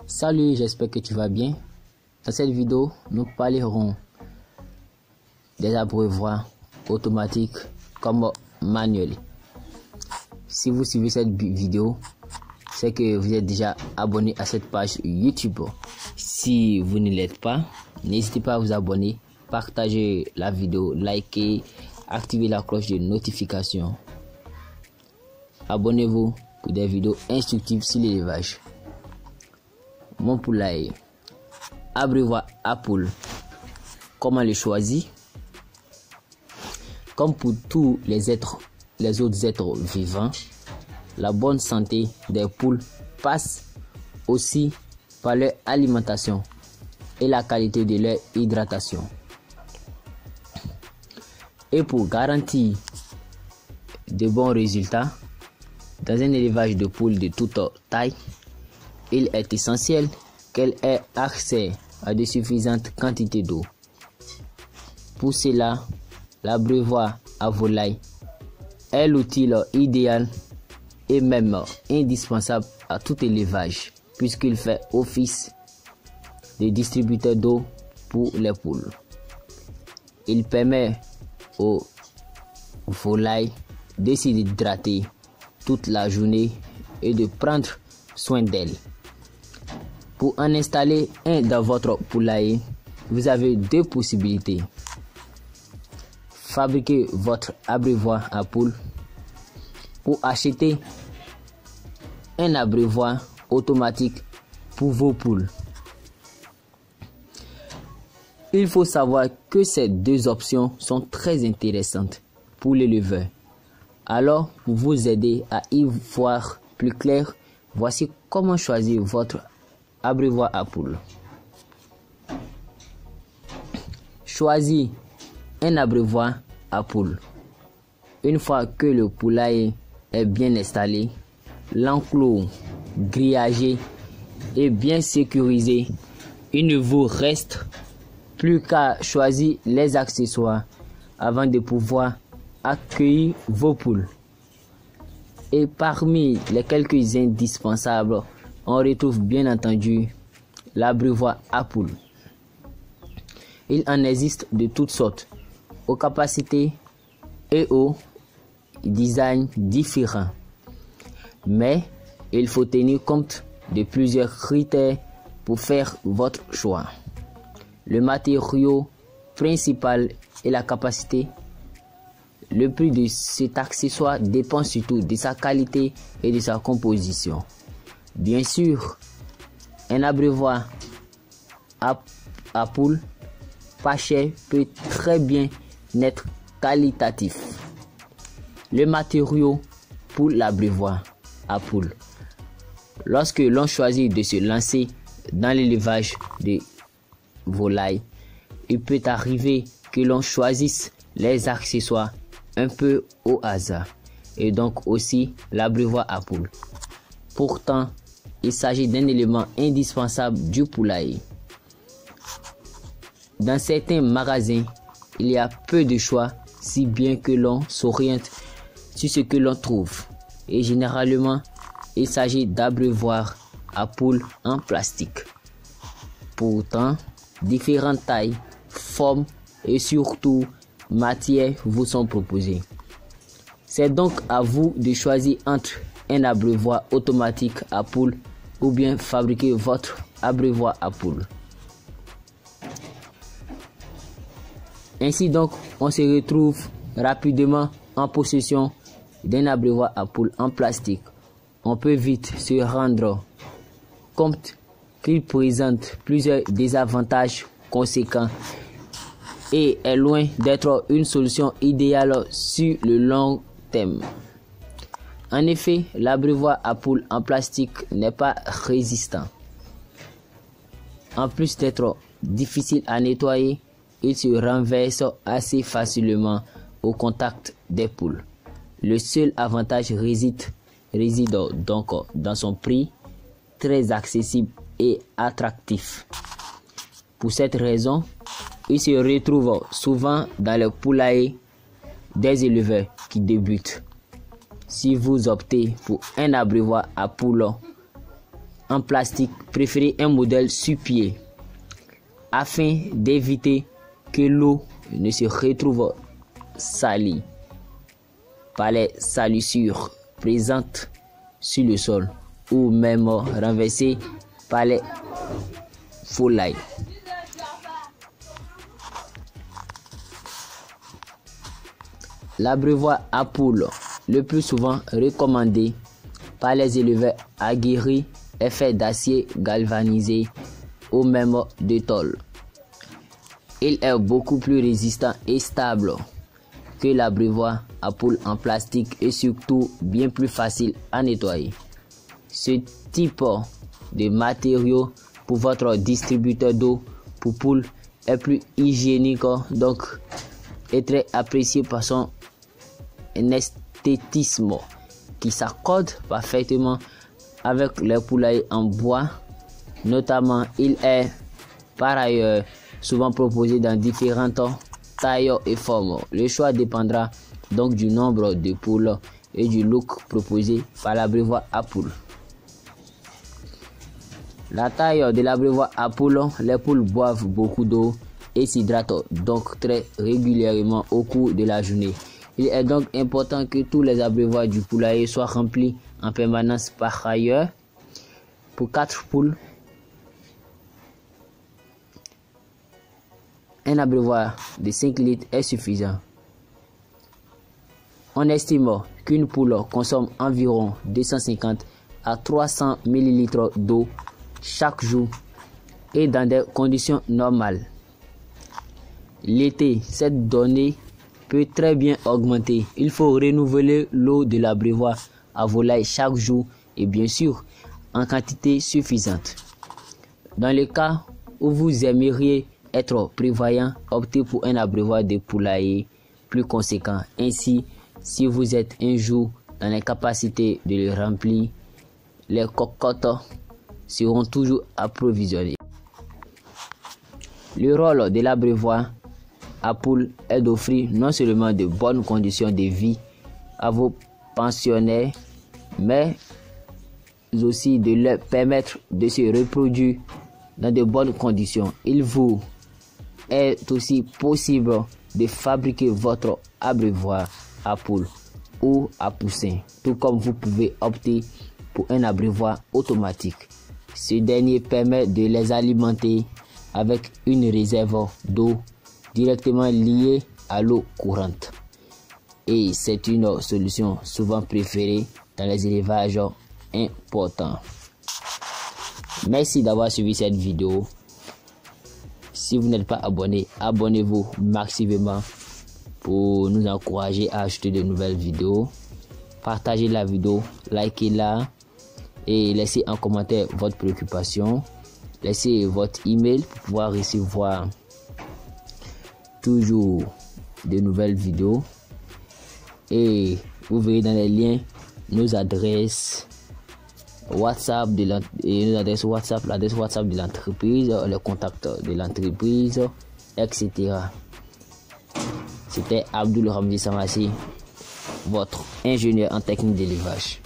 Salut, j'espère que tu vas bien. Dans cette vidéo, nous parlerons des abreuvoirs automatiques comme manuels. Si vous suivez cette vidéo, c'est que vous êtes déjà abonné à cette page YouTube. Si vous ne l'êtes pas, n'hésitez pas à vous abonner, partager la vidéo, liker, activer la cloche de notification. Abonnez-vous pour des vidéos instructives sur l'élevage. Mon poulailler, abreuvoir à poule. Comment le choisir? Comme pour tous les autres êtres vivants, la bonne santé des poules passe aussi par leur alimentation et la qualité de leur hydratation. Et pour garantir de bons résultats, dans un élevage de poules de toute taille, il est essentiel qu'elle ait accès à de suffisantes quantités d'eau. Pour cela, l'abreuvoir à volaille est l'outil idéal et même indispensable à tout élevage, puisqu'il fait office de distributeur d'eau pour les poules. Il permet aux volailles de s'hydrater toute la journée et de prendre soin d'elles. Pour en installer un dans votre poulailler, vous avez deux possibilités. Fabriquer votre abreuvoir à poules ou acheter un abreuvoir automatique pour vos poules. Il faut savoir que ces deux options sont très intéressantes pour l'éleveur. Alors, pour vous aider à y voir plus clair, voici comment choisir votre abreuvoir à poules. Choisis un abreuvoir à poules. Une fois que le poulailler est bien installé, l'enclos grillagé et bien sécurisé, il ne vous reste plus qu'à choisir les accessoires avant de pouvoir accueillir vos poules. Et parmi les quelques indispensables, on retrouve bien entendu l'abreuvoir à poules. Il en existe de toutes sortes, aux capacités et aux designs différents. Mais il faut tenir compte de plusieurs critères pour faire votre choix. Le matériau principal et la capacité. Le prix de cet accessoire dépend surtout de sa qualité et de sa composition. Bien sûr, un abreuvoir à poules pas cher peut très bien être qualitatif. Le matériau pour l'abreuvoir à poules. Lorsque l'on choisit de se lancer dans l'élevage de volailles, il peut arriver que l'on choisisse les accessoires un peu au hasard et donc aussi l'abreuvoir à poules. Pourtant, il s'agit d'un élément indispensable du poulailler. Dans certains magasins, il y a peu de choix, si bien que l'on s'oriente sur ce que l'on trouve. Et généralement, il s'agit d'abreuvoirs à poules en plastique. Pourtant, différentes tailles, formes et surtout matières vous sont proposées. C'est donc à vous de choisir entre un abreuvoir automatique à poules ou bien fabriquer votre abreuvoir à poules. Ainsi donc, on se retrouve rapidement en possession d'un abreuvoir à poules en plastique. On peut vite se rendre compte qu'il présente plusieurs désavantages conséquents et est loin d'être une solution idéale sur le long terme. En effet, l'abreuvoir à poules en plastique n'est pas résistant. En plus d'être difficile à nettoyer, il se renverse assez facilement au contact des poules. Le seul avantage réside donc dans son prix très accessible et attractif. Pour cette raison, il se retrouve souvent dans les poulaillers des éleveurs qui débutent. Si vous optez pour un abreuvoir à poules en plastique, préférez un modèle sur pied afin d'éviter que l'eau ne se retrouve salie par les salissures présentes sur le sol ou même renversées par les volailles. L'abreuvoir à poules le plus souvent recommandé par les éleveurs aguerris est fait d'acier galvanisé ou même de tôle. Il est beaucoup plus résistant et stable que l'abreuvoir à poules en plastique et surtout bien plus facile à nettoyer. Ce type de matériau pour votre distributeur d'eau pour poules est plus hygiénique donc est très apprécié par son esthétisme qui s'accorde parfaitement avec les poulaillers en bois. Notamment, il est par ailleurs souvent proposé dans différentes tailles et formes. Le choix dépendra donc du nombre de poules et du look proposé par l'abreuvoir à poules. La taille de l'abreuvoir à poules, les poules boivent beaucoup d'eau et s'hydratent donc très régulièrement au cours de la journée. Il est donc important que tous les abreuvoirs du poulailler soient remplis en permanence. Par ailleurs, pour 4 poules, un abreuvoir de 5 litres est suffisant. On estime qu'une poule consomme environ 250 à 300 ml d'eau chaque jour et dans des conditions normales. L'été, cette donnée peut très bien augmenter. Il faut renouveler l'eau de l'abreuvoir à volaille chaque jour et bien sûr en quantité suffisante. Dans le cas où vous aimeriez être prévoyant, optez pour un abreuvoir de poulailler plus conséquent. Ainsi, si vous êtes un jour dans l'incapacité de le remplir, les cocottes seront toujours approvisionnées. Le rôle de l'abreuvoir à poules est d'offrir non seulement de bonnes conditions de vie à vos pensionnaires, mais aussi de leur permettre de se reproduire dans de bonnes conditions. Il vous est aussi possible de fabriquer votre abreuvoir à poules ou à poussins, tout comme vous pouvez opter pour un abreuvoir automatique. Ce dernier permet de les alimenter avec une réserve d'eau directement liée à l'eau courante. Et c'est une solution souvent préférée dans les élevages importants. Merci d'avoir suivi cette vidéo. Si vous n'êtes pas abonné, abonnez-vous massivement pour nous encourager à ajouter de nouvelles vidéos. Partagez la vidéo, likez-la et laissez en commentaire votre préoccupation. Laissez votre email pour pouvoir recevoir toujours de nouvelles vidéos. Et vous verrez dans les liens nos adresses WhatsApp l'adresse WhatsApp de l'entreprise, le contact de l'entreprise, etc. C'était Abdul Ramzi Samassi, votre ingénieur en technique d'élevage.